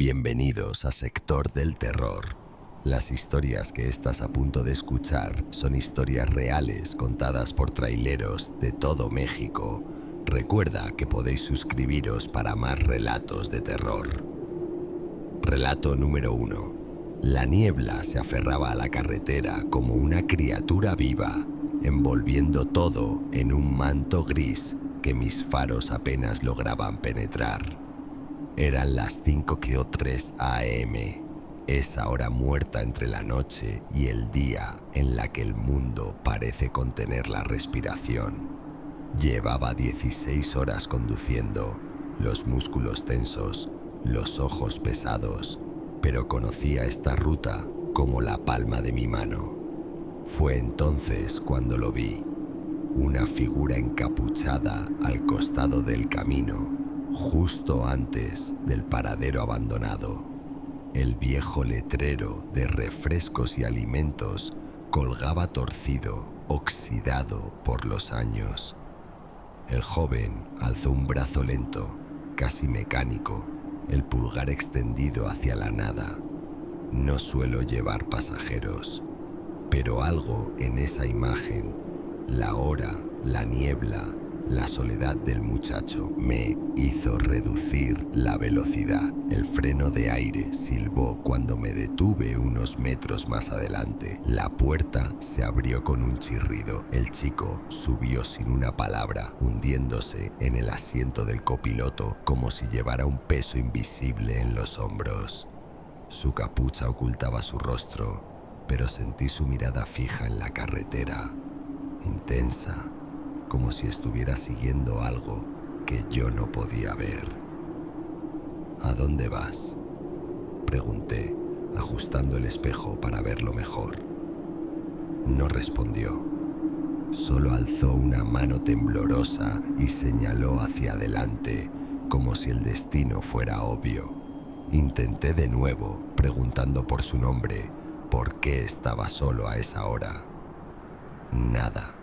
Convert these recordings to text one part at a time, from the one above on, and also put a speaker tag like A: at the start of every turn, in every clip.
A: Bienvenidos a Sector del Terror. Las historias que estás a punto de escuchar son historias reales contadas por traileros de todo México. Recuerda que podéis suscribiros para más relatos de terror. Relato número 1. La niebla se aferraba a la carretera como una criatura viva, envolviendo todo en un manto gris que mis faros apenas lograban penetrar. Eran las 5:03 a.m., esa hora muerta entre la noche y el día en la que el mundo parece contener la respiración. Llevaba 16 horas conduciendo, los músculos tensos, los ojos pesados, pero conocía esta ruta como la palma de mi mano. Fue entonces cuando lo vi, una figura encapuchada al costado del camino, justo antes del paradero abandonado. El viejo letrero de refrescos y alimentos colgaba torcido, oxidado por los años. El joven alzó un brazo lento, casi mecánico, el pulgar extendido hacia la nada. No suelo llevar pasajeros, pero algo en esa imagen, la hora, la niebla, la soledad del muchacho, me hizo reducir la velocidad. El freno de aire silbó cuando me detuve unos metros más adelante. La puerta se abrió con un chirrido. El chico subió sin una palabra, hundiéndose en el asiento del copiloto como si llevara un peso invisible en los hombros. Su capucha ocultaba su rostro, pero sentí su mirada fija en la carretera, intensa, como si estuviera siguiendo algo que yo no podía ver. ¿A dónde vas?, pregunté, ajustando el espejo para verlo mejor. No respondió. Solo alzó una mano temblorosa y señaló hacia adelante, como si el destino fuera obvio. Intenté de nuevo, preguntando por su nombre, por qué estaba solo a esa hora. Nada.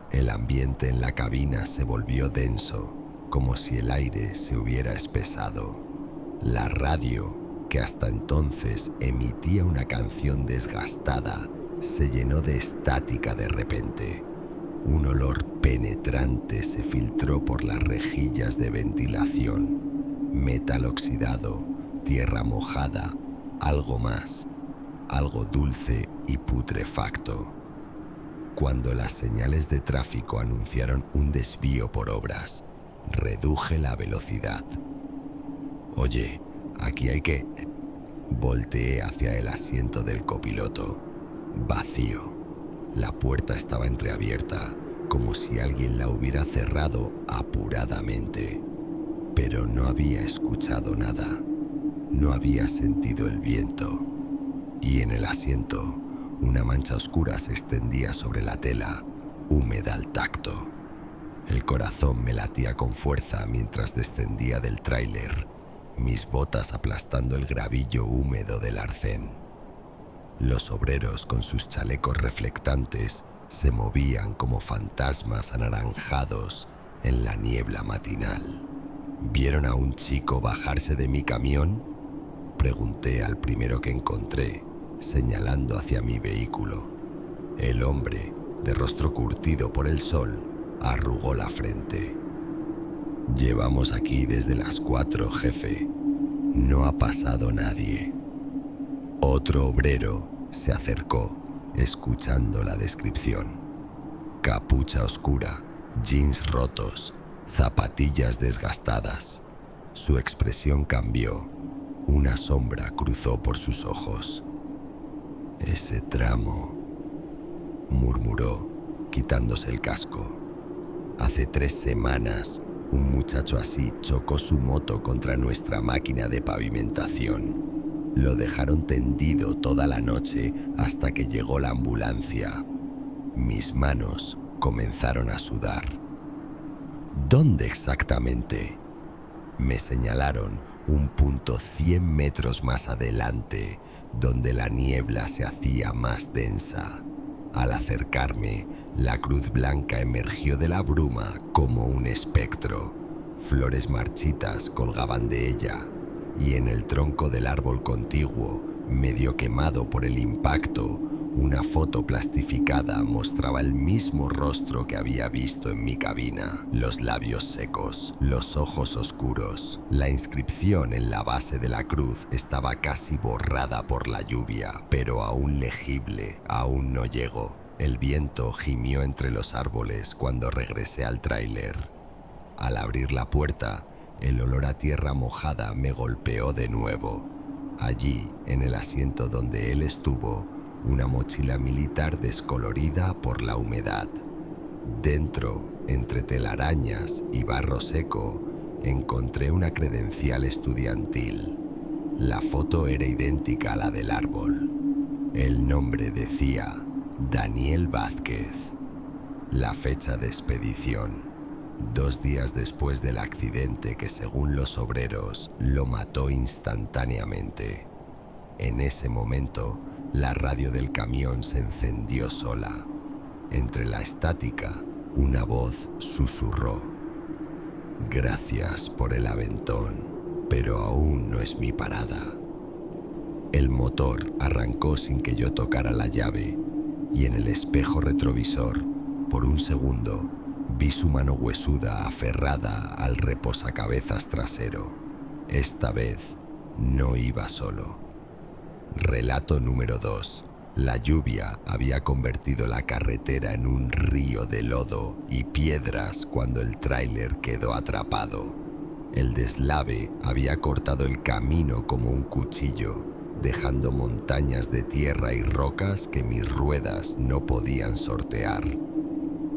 A: El ambiente en la cabina se volvió denso, como si el aire se hubiera espesado. La radio, que hasta entonces emitía una canción desgastada, se llenó de estática de repente. Un olor penetrante se filtró por las rejillas de ventilación. Metal oxidado, tierra mojada, algo más, algo dulce y putrefacto. Cuando las señales de tráfico anunciaron un desvío por obras, reduje la velocidad. Oye, aquí hay que... Volteé hacia el asiento del copiloto. Vacío. La puerta estaba entreabierta, como si alguien la hubiera cerrado apuradamente. Pero no había escuchado nada. No había sentido el viento. Y en el asiento, una mancha oscura se extendía sobre la tela, húmeda al tacto. El corazón me latía con fuerza mientras descendía del tráiler, mis botas aplastando el gravillo húmedo del arcén. Los obreros con sus chalecos reflectantes se movían como fantasmas anaranjados en la niebla matinal. ¿Vieron a un chico bajarse de mi camión?, pregunté al primero que encontré, señalando hacia mi vehículo. El hombre, de rostro curtido por el sol, arrugó la frente. Llevamos aquí desde las 4, jefe. No ha pasado nadie. Otro obrero se acercó, escuchando la descripción. Capucha oscura, jeans rotos, zapatillas desgastadas. Su expresión cambió. Una sombra cruzó por sus ojos. Ese tramo, murmuró, quitándose el casco. Hace 3 semanas, un muchacho así chocó su moto contra nuestra máquina de pavimentación. Lo dejaron tendido toda la noche hasta que llegó la ambulancia. Mis manos comenzaron a sudar. ¿Dónde exactamente? Me señalaron un punto 100 metros más adelante, donde la niebla se hacía más densa. Al acercarme, la cruz blanca emergió de la bruma como un espectro. Flores marchitas colgaban de ella, y en el tronco del árbol contiguo, medio quemado por el impacto, una foto plastificada mostraba el mismo rostro que había visto en mi cabina, los labios secos, los ojos oscuros. La inscripción en la base de la cruz estaba casi borrada por la lluvia, pero aún legible. Aún no llegó. El viento gimió entre los árboles cuando regresé al tráiler. Al abrir la puerta, el olor a tierra mojada me golpeó de nuevo. Allí, en el asiento donde él estuvo, una mochila militar descolorida por la humedad. Dentro, entre telarañas y barro seco, encontré una credencial estudiantil. La foto era idéntica a la del árbol. El nombre decía Daniel Vázquez. La fecha de expedición: 2 días después del accidente que, según los obreros, lo mató instantáneamente. En ese momento, la radio del camión se encendió sola. Entre la estática, una voz susurró: «Gracias por el aventón, pero aún no es mi parada». El motor arrancó sin que yo tocara la llave, y en el espejo retrovisor, por un segundo, vi su mano huesuda aferrada al reposacabezas trasero. Esta vez no iba solo. Relato número 2. La lluvia había convertido la carretera en un río de lodo y piedras cuando el tráiler quedó atrapado. El deslave había cortado el camino como un cuchillo, dejando montañas de tierra y rocas que mis ruedas no podían sortear.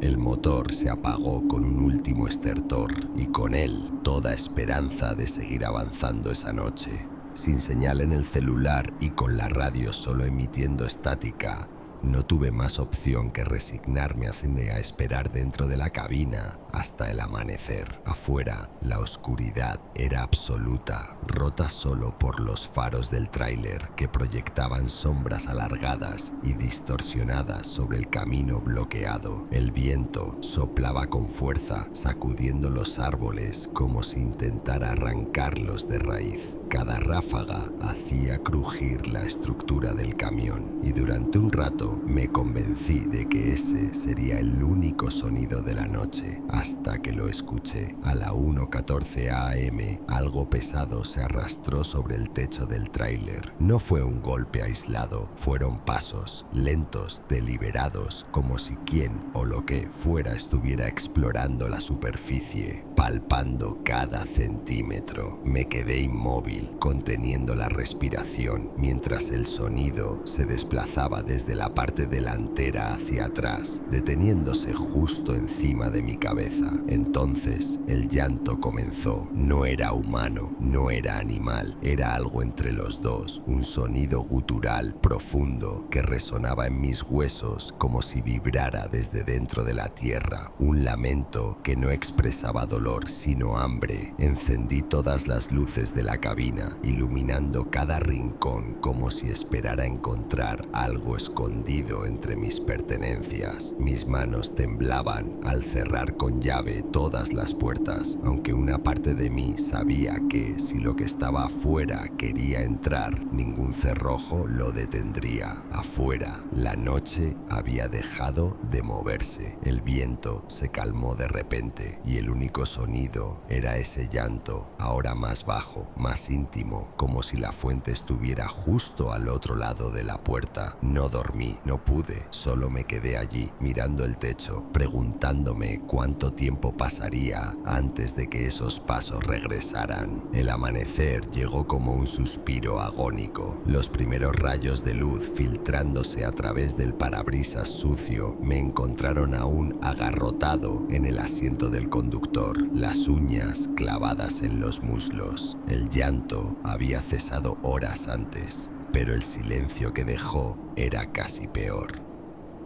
A: El motor se apagó con un último estertor y con él toda esperanza de seguir avanzando esa noche. Sin señal en el celular y con la radio solo emitiendo estática, no tuve más opción que resignarme a esperar dentro de la cabina hasta el amanecer. Afuera, la oscuridad era absoluta, rota solo por los faros del tráiler que proyectaban sombras alargadas y distorsionadas sobre el camino bloqueado. El viento soplaba con fuerza, sacudiendo los árboles como si intentara arrancarlos de raíz. Cada ráfaga hacía crujir la estructura del camión y durante un rato me convencí de que ese sería el único sonido de la noche, hasta que lo escuché. A la 1:14 AM, algo pesado se arrastró sobre el techo del tráiler. No fue un golpe aislado, fueron pasos, lentos, deliberados, como si quien o lo que fuera estuviera explorando la superficie, palpando cada centímetro. Me quedé inmóvil, conteniendo la respiración, mientras el sonido se desplazaba desde la parte delantera hacia atrás, deteniéndose justo encima de mi cabeza. Entonces, el llanto comenzó. No era humano, no era animal, era algo entre los dos, un sonido gutural profundo que resonaba en mis huesos como si vibrara desde dentro de la tierra, un lamento que no expresaba dolor sino hambre. Encendí todas las luces de la cabina, iluminando cada rincón como si esperara encontrar algo escondido entre mis pertenencias. Mis manos temblaban al cerrar con llave todas las puertas, aunque una parte de mí sabía que si lo que estaba afuera quería entrar, ningún cerrojo lo detendría. Afuera, la noche había dejado de moverse. El viento se calmó de repente y el único sonido era ese llanto, ahora más bajo, más íntimo, como si la fuente estuviera justo al otro lado de la puerta. No dormí, no pude, solo me quedé allí, mirando el techo, preguntándome cuánto tiempo pasaría antes de que esos pasos regresaran. El amanecer llegó como un suspiro agónico. Los primeros rayos de luz filtrándose a través del parabrisas sucio me encontraron aún agarrotado en el asiento del conductor, las uñas clavadas en los muslos. El llanto había cesado horas antes, pero el silencio que dejó era casi peor.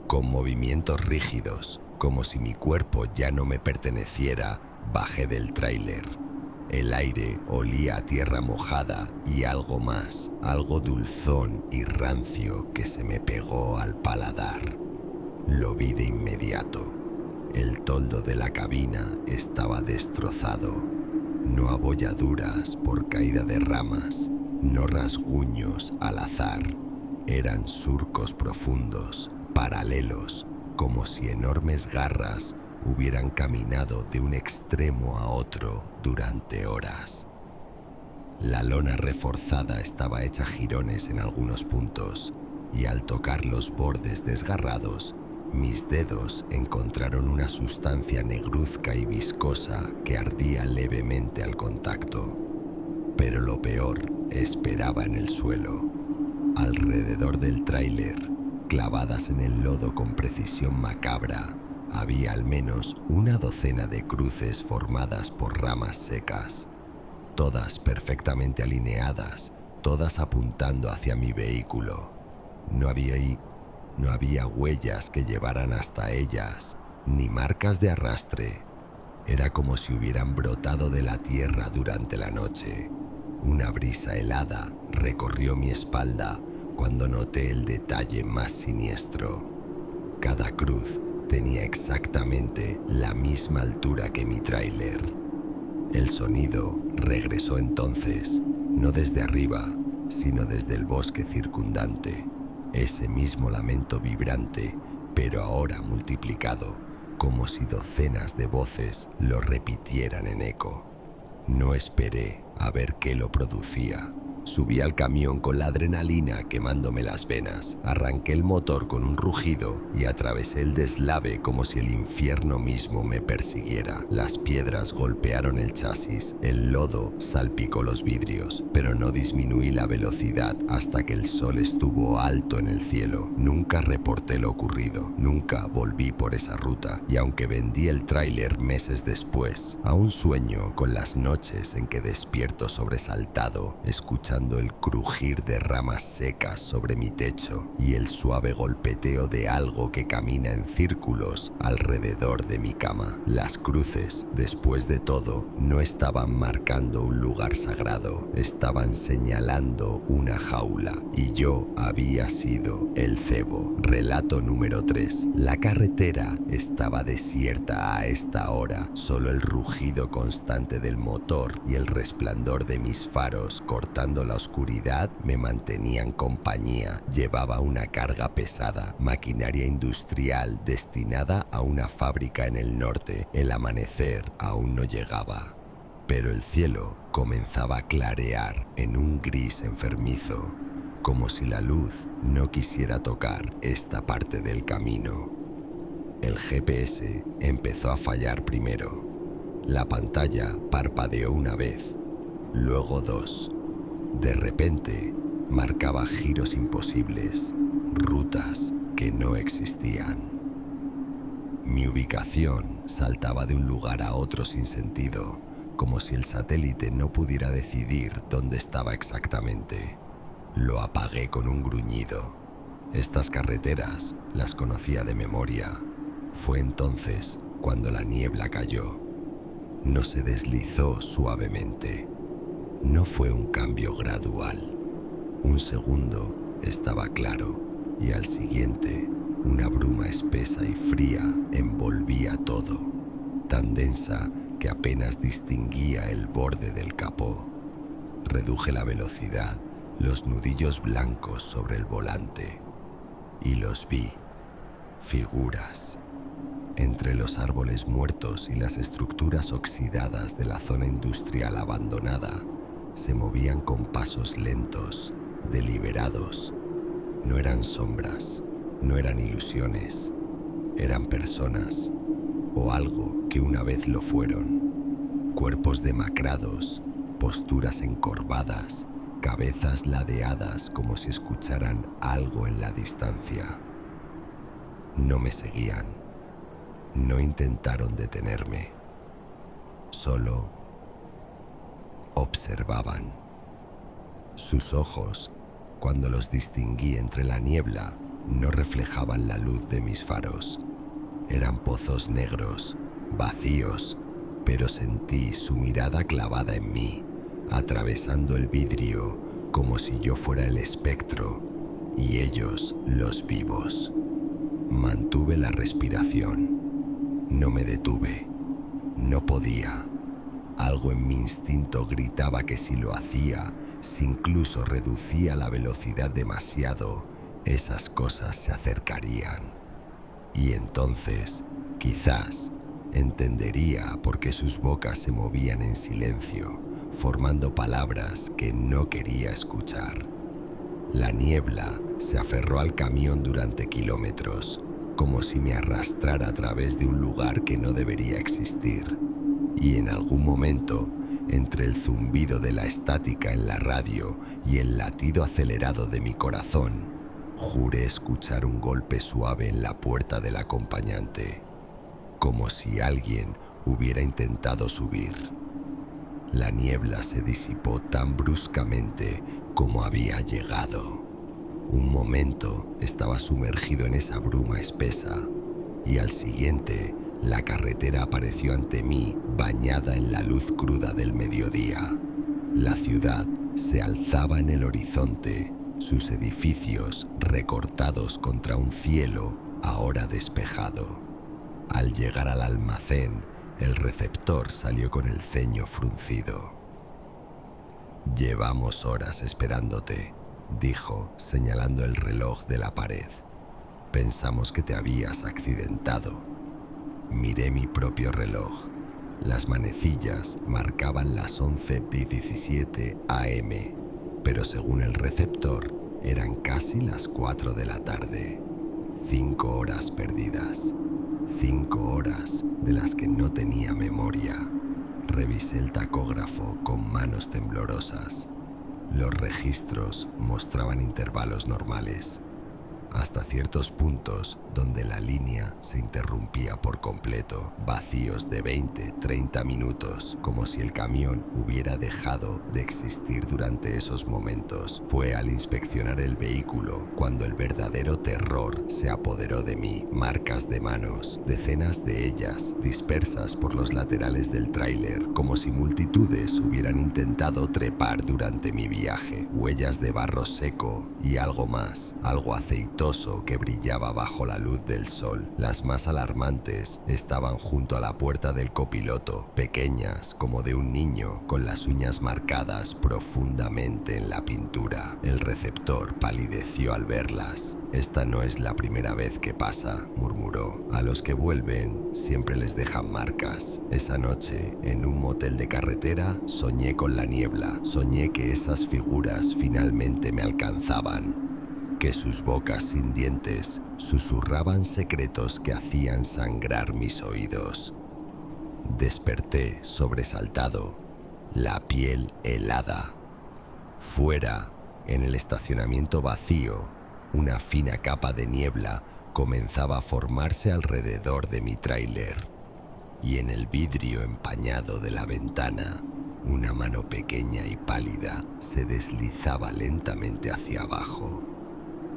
A: Con movimientos rígidos, como si mi cuerpo ya no me perteneciera, bajé del tráiler. El aire olía a tierra mojada y algo más, algo dulzón y rancio que se me pegó al paladar. Lo vi de inmediato. El toldo de la cabina estaba destrozado. no abolladuras por caída de ramas, no rasguños al azar. Eran surcos profundos, paralelos, como si enormes garras hubieran caminado de un extremo a otro durante horas. La lona reforzada estaba hecha jirones en algunos puntos, y al tocar los bordes desgarrados, mis dedos encontraron una sustancia negruzca y viscosa que ardía levemente al contacto. Pero lo peor esperaba en el suelo. Alrededor del tráiler, clavadas en el lodo con precisión macabra, había al menos una docena de cruces formadas por ramas secas, todas perfectamente alineadas, todas apuntando hacia mi vehículo. No había huellas que llevaran hasta ellas, ni marcas de arrastre. Era como si hubieran brotado de la tierra durante la noche. Una brisa helada recorrió mi espalda cuando noté el detalle más siniestro. Cada cruz tenía exactamente la misma altura que mi tráiler. El sonido regresó entonces, no desde arriba, sino desde el bosque circundante. Ese mismo lamento vibrante, pero ahora multiplicado, como si docenas de voces lo repitieran en eco. No esperé a ver qué lo producía. Subí al camión con la adrenalina quemándome las venas, arranqué el motor con un rugido y atravesé el deslave como si el infierno mismo me persiguiera. Las piedras golpearon el chasis, el lodo salpicó los vidrios, pero no disminuí la velocidad hasta que el sol estuvo alto en el cielo. Nunca reporté lo ocurrido, nunca volví por esa ruta, y aunque vendí el tráiler meses después, aún sueño con las noches en que despierto sobresaltado, escuchando el crujir de ramas secas sobre mi techo y el suave golpeteo de algo que camina en círculos alrededor de mi cama. Las cruces, después de todo, no estaban marcando un lugar sagrado, estaban señalando una jaula, y yo había sido el cebo. Relato número 3. La carretera estaba desierta a esta hora, solo el rugido constante del motor y el resplandor de mis faros cortando la oscuridad me mantenían compañía. Llevaba una carga pesada, maquinaria industrial destinada a una fábrica en el norte. El amanecer aún no llegaba, pero el cielo comenzaba a clarear en un gris enfermizo, como si la luz no quisiera tocar esta parte del camino. El GPS empezó a fallar primero. La pantalla parpadeó una vez, luego dos. De repente, marcaba giros imposibles, rutas que no existían. Mi ubicación saltaba de un lugar a otro sin sentido, como si el satélite no pudiera decidir dónde estaba exactamente. Lo apagué con un gruñido. Estas carreteras las conocía de memoria. Fue entonces cuando la niebla cayó. No se deslizó suavemente. No fue un cambio gradual. Un segundo estaba claro y al siguiente una bruma espesa y fría envolvía todo, tan densa que apenas distinguía el borde del capó. Reduje la velocidad, los nudillos blancos sobre el volante, y los vi, figuras. Entre los árboles muertos y las estructuras oxidadas de la zona industrial abandonada, se movían con pasos lentos, deliberados. No eran sombras, no eran ilusiones, eran personas, o algo que una vez lo fueron. Cuerpos demacrados, posturas encorvadas, cabezas ladeadas como si escucharan algo en la distancia. No me seguían, no intentaron detenerme, solo observaban. Sus ojos, cuando los distinguí entre la niebla, no reflejaban la luz de mis faros. Eran pozos negros, vacíos, pero sentí su mirada clavada en mí, atravesando el vidrio como si yo fuera el espectro y ellos los vivos. Mantuve la respiración. No me detuve. No podía. Algo en mi instinto gritaba que si lo hacía, si incluso reducía la velocidad demasiado, esas cosas se acercarían. Y entonces, quizás, entendería por qué sus bocas se movían en silencio, formando palabras que no quería escuchar. La niebla se aferró al camión durante kilómetros, como si me arrastrara a través de un lugar que no debería existir. Y en algún momento, entre el zumbido de la estática en la radio y el latido acelerado de mi corazón, juré escuchar un golpe suave en la puerta del acompañante, como si alguien hubiera intentado subir. La niebla se disipó tan bruscamente como había llegado. Un momento estaba sumergido en esa bruma espesa y al siguiente la carretera apareció ante mí bañada en la luz cruda del mediodía. La ciudad se alzaba en el horizonte, sus edificios recortados contra un cielo ahora despejado. Al llegar al almacén, el receptor salió con el ceño fruncido. «Llevamos horas esperándote», dijo, señalando el reloj de la pared. «Pensamos que te habías accidentado». Miré mi propio reloj. Las manecillas marcaban las 11:17 am, pero según el receptor, eran casi las 4 de la tarde. 5 horas perdidas. 5 horas de las que no tenía memoria. Revisé el tacógrafo con manos temblorosas. Los registros mostraban intervalos normales, hasta ciertos puntos donde la línea se interrumpía por completo, vacíos de 20-30 minutos, como si el camión hubiera dejado de existir durante esos momentos. Fue al inspeccionar el vehículo cuando el verdadero terror se apoderó de mí. Marcas de manos, decenas de ellas, dispersas por los laterales del tráiler, como si multitudes hubieran intentado trepar durante mi viaje. Huellas de barro seco y algo más, algo aceitoso que brillaba bajo la luz del sol. Las más alarmantes estaban junto a la puerta del copiloto, pequeñas como de un niño, con las uñas marcadas profundamente en la pintura. El receptor palideció al verlas. «Esta no es la primera vez que pasa», murmuró. «A los que vuelven siempre les dejan marcas». Esa noche, en un motel de carretera, soñé con la niebla. Soñé que esas figuras finalmente me alcanzaban, que sus bocas sin dientes susurraban secretos que hacían sangrar mis oídos. Desperté sobresaltado, la piel helada. Fuera, en el estacionamiento vacío, una fina capa de niebla comenzaba a formarse alrededor de mi tráiler, y en el vidrio empañado de la ventana, una mano pequeña y pálida se deslizaba lentamente hacia abajo.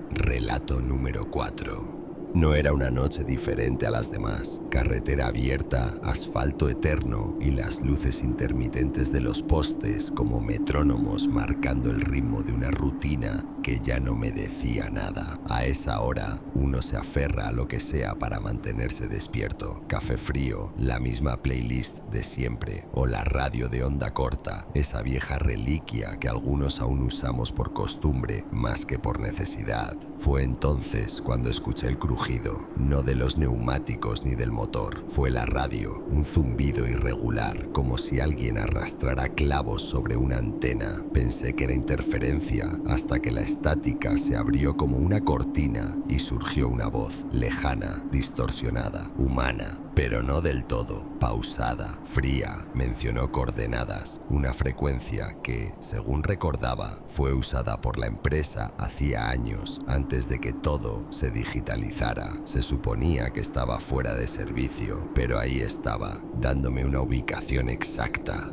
A: Relato número 4. No era una noche diferente a las demás. Carretera abierta, asfalto eterno y las luces intermitentes de los postes como metrónomos marcando el ritmo de una rutina que ya no me decía nada. A esa hora, uno se aferra a lo que sea para mantenerse despierto. Café frío, la misma playlist de siempre, o la radio de onda corta, esa vieja reliquia que algunos aún usamos por costumbre más que por necesidad. Fue entonces cuando escuché el crujido, no de los neumáticos ni del motor. Fue la radio, un zumbido irregular, como si alguien arrastrara clavos sobre una antena. Pensé que era interferencia, hasta que la estática se abrió como una cortina y surgió una voz, lejana, distorsionada, humana, pero no del todo, pausada, fría. Mencionó coordenadas, una frecuencia que, según recordaba, fue usada por la empresa hacía años, antes de que todo se digitalizara. Se suponía que estaba fuera de servicio, pero ahí estaba, dándome una ubicación exacta.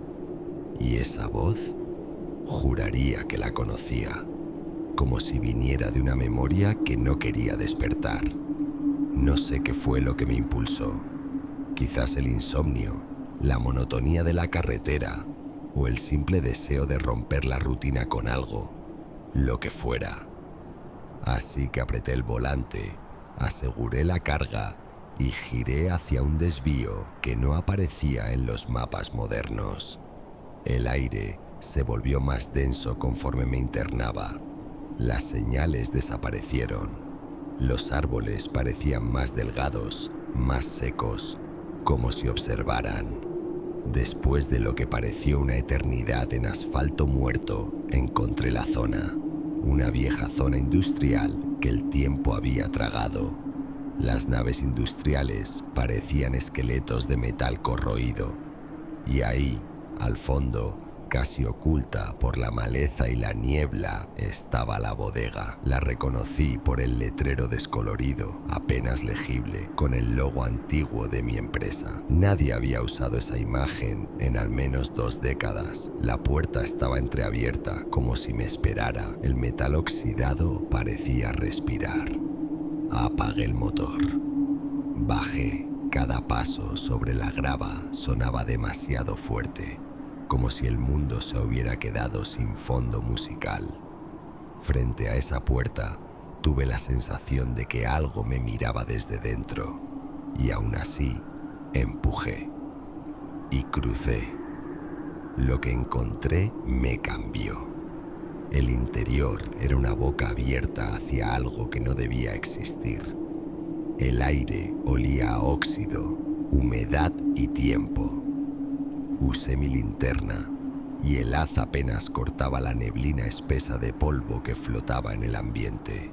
A: ¿Y esa voz? Juraría que la conocía, como si viniera de una memoria que no quería despertar. No sé qué fue lo que me impulsó. Quizás el insomnio, la monotonía de la carretera o el simple deseo de romper la rutina con algo, lo que fuera. Así que apreté el volante, aseguré la carga y giré hacia un desvío que no aparecía en los mapas modernos. El aire se volvió más denso conforme me internaba. Las señales desaparecieron. Los árboles parecían más delgados, más secos, como si observaran. Después de lo que pareció una eternidad en asfalto muerto, encontré la zona. Una vieja zona industrial que el tiempo había tragado. Las naves industriales parecían esqueletos de metal corroído. Y ahí, al fondo, casi oculta por la maleza y la niebla, estaba la bodega. La reconocí por el letrero descolorido, apenas legible, con el logo antiguo de mi empresa. Nadie había usado esa imagen en al menos 2 décadas. La puerta estaba entreabierta, como si me esperara. El metal oxidado parecía respirar. Apagué el motor. Bajé. Cada paso sobre la grava sonaba demasiado fuerte, como si el mundo se hubiera quedado sin fondo musical. Frente a esa puerta, tuve la sensación de que algo me miraba desde dentro, y aún así, empujé y crucé. Lo que encontré me cambió. El interior era una boca abierta hacia algo que no debía existir. El aire olía a óxido, humedad y tiempo. Usé mi linterna y el haz apenas cortaba la neblina espesa de polvo que flotaba en el ambiente.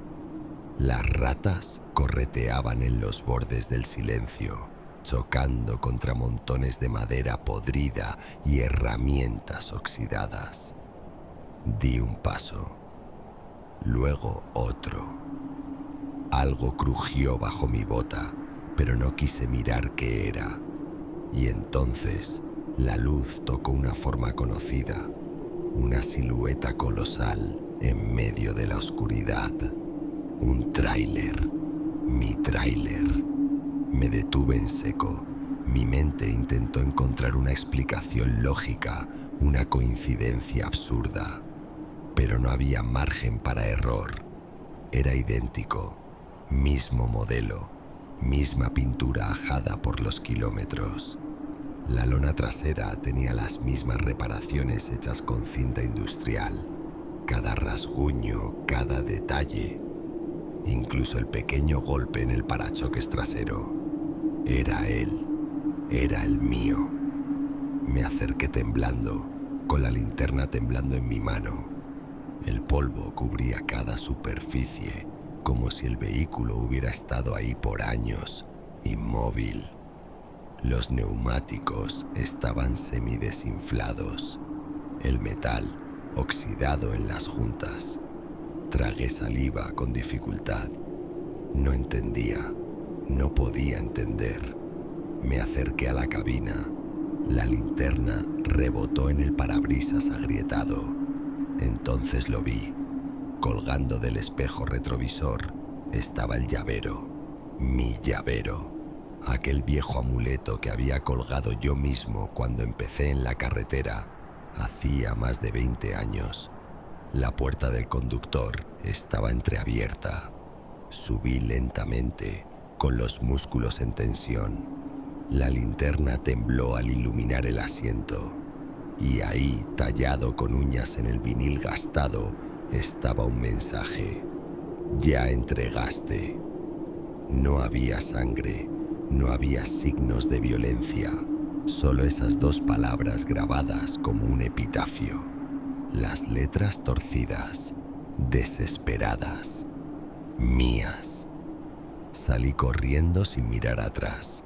A: Las ratas correteaban en los bordes del silencio, chocando contra montones de madera podrida y herramientas oxidadas. Di un paso, luego otro. Algo crujió bajo mi bota, pero no quise mirar qué era. Y entonces la luz tocó una forma conocida, una silueta colosal en medio de la oscuridad. Un tráiler, mi tráiler. Me detuve en seco. Mi mente intentó encontrar una explicación lógica, una coincidencia absurda. Pero no había margen para error. Era idéntico. Mismo modelo, misma pintura ajada por los kilómetros. La lona trasera tenía las mismas reparaciones hechas con cinta industrial. Cada rasguño, cada detalle, incluso el pequeño golpe en el parachoques trasero. Era él, era el mío. Me acerqué temblando, con la linterna temblando en mi mano. El polvo cubría cada superficie, como si el vehículo hubiera estado ahí por años, inmóvil. Los neumáticos estaban semidesinflados, el metal oxidado en las juntas. Tragué saliva con dificultad. No entendía, no podía entender. Me acerqué a la cabina. La linterna rebotó en el parabrisas agrietado. Entonces lo vi. Colgando del espejo retrovisor estaba el llavero, mi llavero, aquel viejo amuleto que había colgado yo mismo cuando empecé en la carretera, hacía más de 20 años. La puerta del conductor estaba entreabierta. Subí lentamente, con los músculos en tensión. La linterna tembló al iluminar el asiento, y ahí, tallado con uñas en el vinil gastado, estaba un mensaje. Ya entregaste. No había sangre, no había signos de violencia, solo esas 2 palabras grabadas como un epitafio. Las letras torcidas, desesperadas, mías. Salí corriendo sin mirar atrás.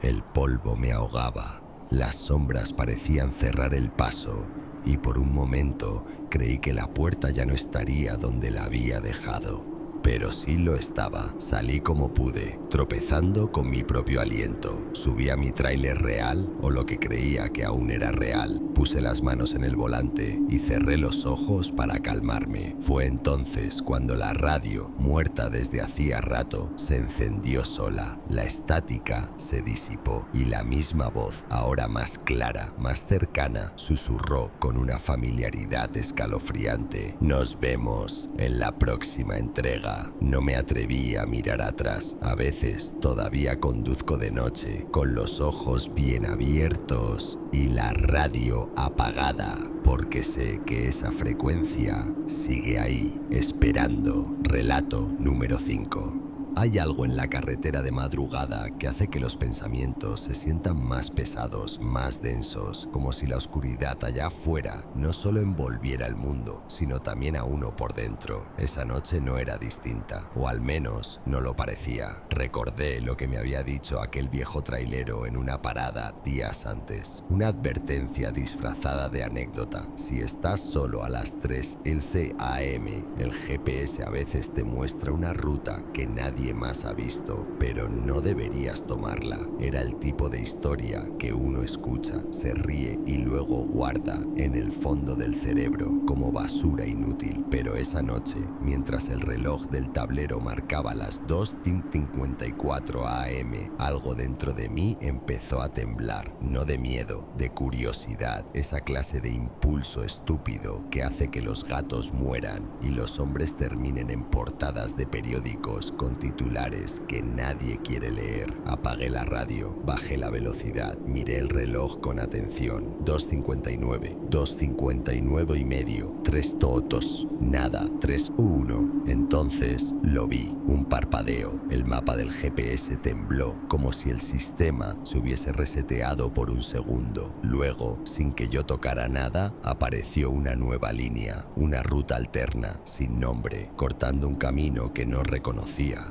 A: El polvo me ahogaba, las sombras parecían cerrar el paso, y por un momento creí que la puerta ya no estaría donde la había dejado. Pero sí lo estaba. Salí como pude, tropezando con mi propio aliento. Subí a mi tráiler real, o lo que creía que aún era real. Puse las manos en el volante y cerré los ojos para calmarme. Fue entonces cuando la radio, muerta desde hacía rato, se encendió sola. La estática se disipó y la misma voz, ahora más clara, más cercana, susurró con una familiaridad escalofriante: nos vemos en la próxima entrega. nada. No me atreví a mirar atrás. A veces todavía conduzco de noche, con los ojos bien abiertos y la radio apagada, porque sé que esa frecuencia sigue ahí, esperando. Relato número 5. Hay algo en la carretera de madrugada que hace que los pensamientos se sientan más pesados, más densos, como si la oscuridad allá afuera no solo envolviera el mundo, sino también a uno por dentro. Esa noche no era distinta, o al menos no lo parecía. Recordé lo que me había dicho aquel viejo trailero en una parada días antes. Una advertencia disfrazada de anécdota. Si estás solo a las 3:11 a.m., el GPS a veces te muestra una ruta que nadie más ha visto, pero no deberías tomarla. Era el tipo de historia que uno escucha, se ríe y luego guarda en el fondo del cerebro como basura inútil. Pero esa noche, mientras el reloj del tablero marcaba las 2:54 a.m., algo dentro de mí empezó a temblar, no de miedo, de curiosidad, esa clase de impulso estúpido que hace que los gatos mueran y los hombres terminen en portadas de periódicos con titulares que nadie quiere leer. Apagué la radio, bajé la velocidad, miré el reloj con atención. 2:59, 2:59 y medio, 3 totos, nada, 3:1. Entonces lo vi, un parpadeo. El mapa del GPS tembló, como si el sistema se hubiese reseteado por un segundo. Luego, sin que yo tocara nada, apareció una nueva línea, una ruta alterna, sin nombre, cortando un camino que no reconocía,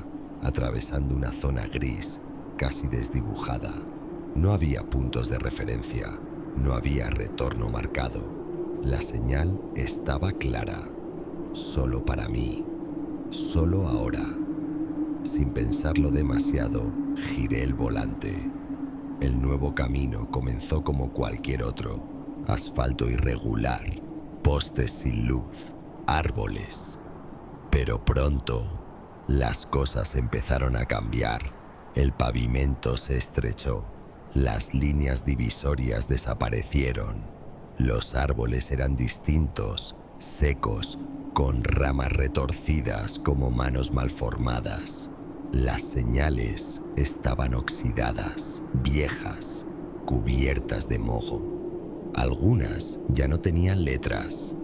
A: atravesando una zona gris, casi desdibujada. No había puntos de referencia, no había retorno marcado. La señal estaba clara, solo para mí, solo ahora. Sin pensarlo demasiado, giré el volante. El nuevo camino comenzó como cualquier otro: asfalto irregular, postes sin luz, árboles. Pero pronto, las cosas empezaron a cambiar. El pavimento se estrechó, las líneas divisorias desaparecieron. Los árboles eran distintos, secos, con ramas retorcidas como manos malformadas. Las señales estaban oxidadas, viejas, cubiertas de moho. Algunas ya no tenían letras,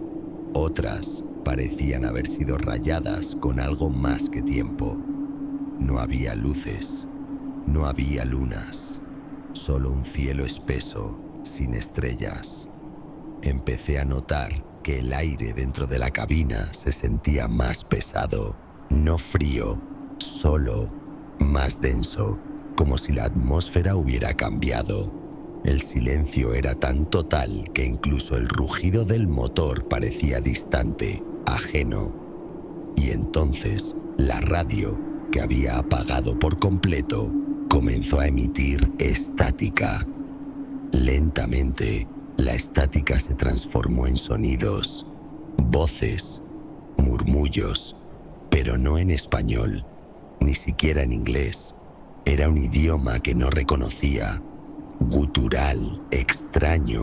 A: otras parecían haber sido rayadas con algo más que tiempo. No había luces, no había lunas, solo un cielo espeso, sin estrellas. Empecé a notar que el aire dentro de la cabina se sentía más pesado, no frío, solo más denso, como si la atmósfera hubiera cambiado. El silencio era tan total que incluso el rugido del motor parecía distante, ajeno. Y entonces, la radio, que había apagado por completo, comenzó a emitir estática. Lentamente, la estática se transformó en sonidos, voces, murmullos, pero no en español, ni siquiera en inglés. Era un idioma que no reconocía, gutural, extraño,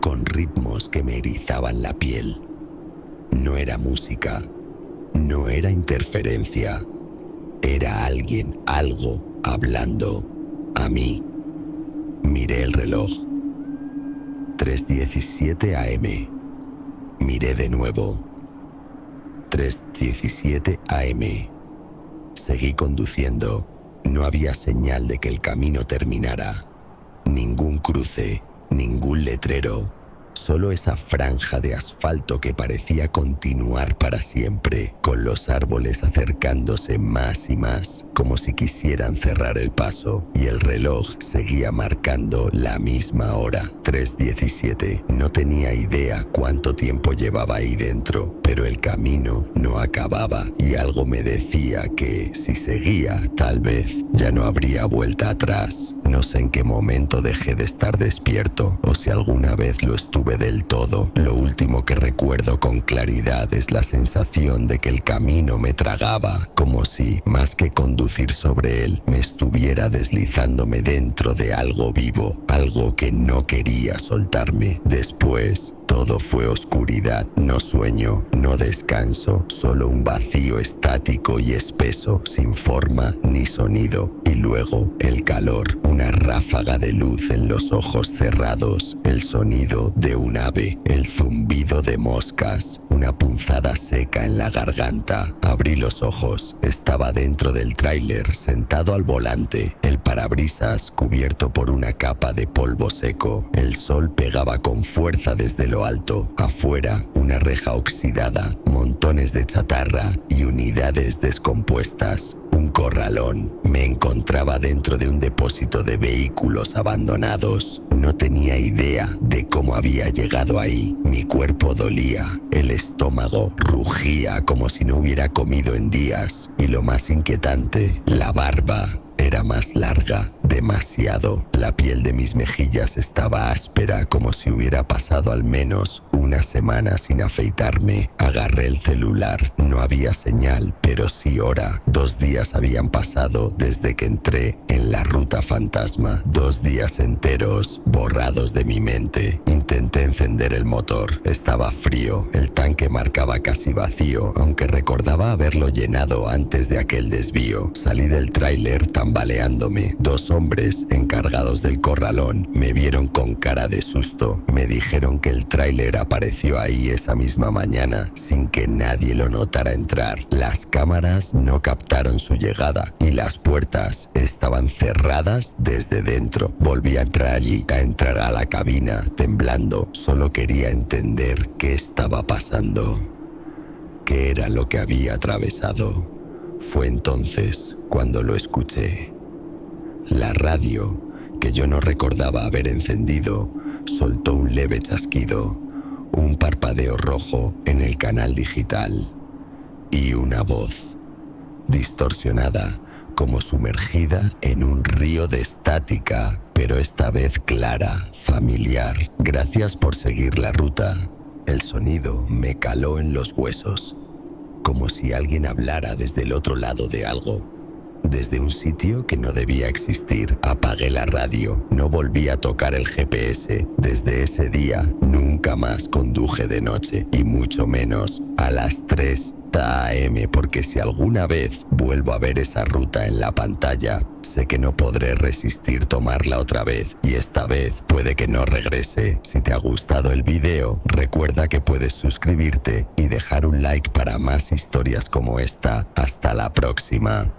A: con ritmos que me erizaban la piel. No era música, no era interferencia, era alguien, algo, hablando a mí. Miré el reloj. 3:17 a.m. Miré de nuevo. 3:17 a.m. Seguí conduciendo. No había señal de que el camino terminara. Ningún cruce, ningún letrero. Solo esa franja de asfalto que parecía continuar para siempre, con los árboles acercándose más y más, como si quisieran cerrar el paso, y el reloj seguía marcando la misma hora, 3:17. No tenía idea cuánto tiempo llevaba ahí dentro, pero el camino no acababa y algo me decía que, si seguía, tal vez ya no habría vuelta atrás. No sé en qué momento dejé de estar despierto o si alguna vez lo estuve del todo. Lo último que recuerdo con claridad es la sensación de que el camino me tragaba, como si, más que conducir sobre él, me estuviera deslizándome dentro de algo vivo, algo que no quería soltarme. Después Todo fue oscuridad, no sueño, no descanso, solo un vacío estático y espeso, sin forma ni sonido. Y luego el calor, una ráfaga de luz en los ojos cerrados, el sonido de un ave, el zumbido de moscas, una punzada seca en la garganta. Abrí los ojos, estaba dentro del tráiler, sentado al volante, el parabrisas cubierto por una capa de polvo seco. El sol pegaba con fuerza desde lo alto. Afuera, una reja oxidada, montones de chatarra y unidades descompuestas. Un corralón. Me encontraba dentro de un depósito de vehículos abandonados. No tenía idea de cómo había llegado ahí. Mi cuerpo dolía, el estómago rugía como si no hubiera comido en días. Y lo más inquietante, la barba era más larga, demasiado. La piel de mis mejillas estaba áspera, como si hubiera pasado al menos una semana sin afeitarme. Agarré el celular, no había señal, pero sí hora. 2 días habían pasado desde que entré en la ruta fantasma. 2 días enteros, borrados de mi mente. Intenté encender el motor, estaba frío, el tanque marcaba casi vacío, aunque recordaba haberlo llenado antes de aquel desvío. Salí del tráiler tambaleándome. 2 hombres encargados del corralón me vieron con cara de susto. Me dijeron que el tráiler apareció ahí esa misma mañana sin que nadie lo notara entrar. Las cámaras no captaron su llegada y las puertas estaban cerradas desde dentro. Volví a entrar allí, a entrar a la cabina, temblando. Solo quería entender qué estaba pasando, qué era lo que había atravesado. Fue entonces cuando lo escuché. La radio, que yo no recordaba haber encendido, soltó un leve chasquido, un parpadeo rojo en el canal digital y una voz, distorsionada, como sumergida en un río de estática, pero esta vez clara, familiar. Gracias por seguir la ruta. El sonido me caló en los huesos, como si alguien hablara desde el otro lado de algo, desde un sitio que no debía existir. Apagué la radio, no volví a tocar el GPS. Desde ese día nunca más conduje de noche, y mucho menos a las 3 a.m., porque si alguna vez vuelvo a ver esa ruta en la pantalla, sé que no podré resistir tomarla otra vez, y esta vez puede que no regrese. Si te ha gustado el video, recuerda que puedes suscribirte y dejar un like para más historias como esta. Hasta la próxima.